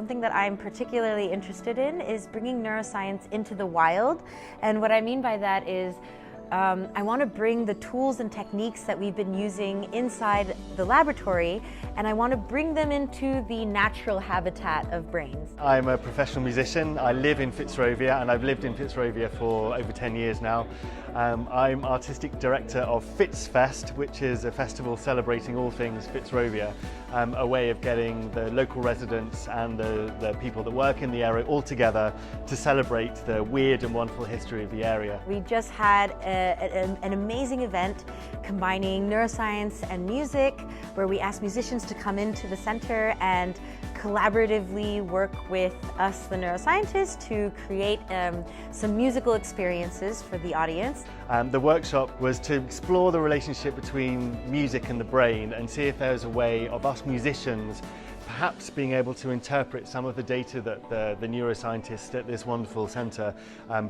something that I'm particularly interested in is bringing neuroscience into the wild. And what I mean by that is I want to bring the tools and techniques that we've been using inside the laboratory, and I want to bring them into the natural habitat of brains. I'm a professional musician. I live in Fitzrovia, and I've lived in Fitzrovia for over 10 years now. I'm artistic director of FitzFest, which is a festival celebrating all things Fitzrovia, a way of getting the local residents and the people that work in the area all together to celebrate the weird and wonderful history of the area. We just had an amazing event combining neuroscience and music, where we asked musicians to come into the center and collaboratively work with us, the neuroscientists, to create some musical experiences for the audience. The workshop was to explore the relationship between music and the brain and see if there's a way of us musicians perhaps being able to interpret some of the data that the neuroscientists at this wonderful centre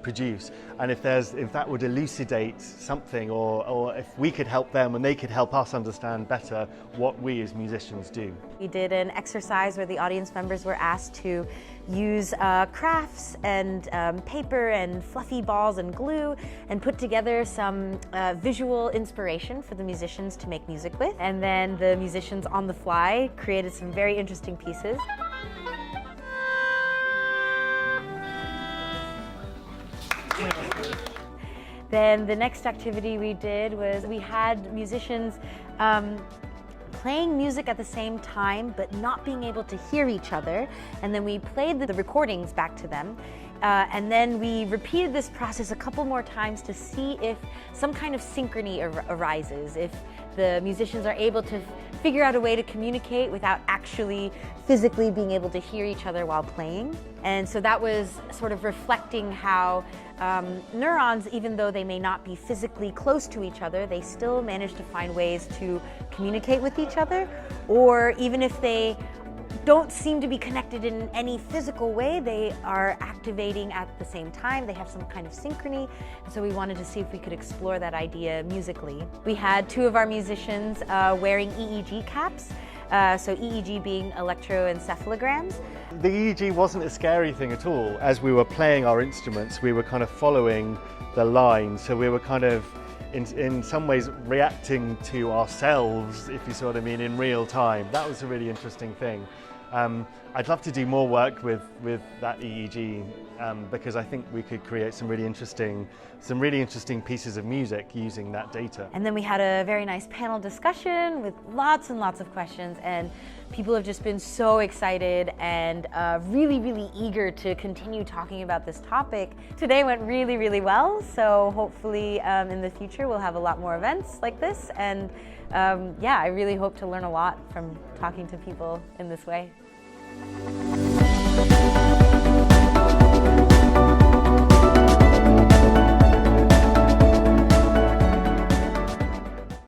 produce, and if that would elucidate something, or if we could help them and they could help us understand better what we as musicians do. We did an exercise where the audience members were asked to use crafts and paper and fluffy balls and glue and put together some visual inspiration for the musicians to make music with. And then the musicians on the fly created some very interesting pieces. Then the next activity we did was we had musicians playing music at the same time but not being able to hear each other, and then we played the recordings back to them, and then we repeated this process a couple more times to see if some kind of synchrony arises, if the musicians are able to figure out a way to communicate without actually physically being able to hear each other while playing. And so that was sort of reflecting how neurons, even though they may not be physically close to each other, they still manage to find ways to communicate with each other, or even if they don't seem to be connected in any physical way, they are activating at the same time. They have some kind of synchrony, and so we wanted to see if we could explore that idea musically. We had two of our musicians wearing EEG caps, so EEG being electroencephalograms. The EEG wasn't a scary thing at all. As we were playing our instruments, we were kind of following the line, so we were kind of in some ways reacting to ourselves, if you see what I mean, in real time. That was a really interesting thing. I'd love to do more work with that EEG because I think we could create some really interesting pieces of music using that data. And then we had a very nice panel discussion with lots and lots of questions, and people have just been so excited and really, really eager to continue talking about this topic. Today went really, really well, so hopefully in the future we'll have a lot more events like this, and yeah, I really hope to learn a lot from talking to people in this way.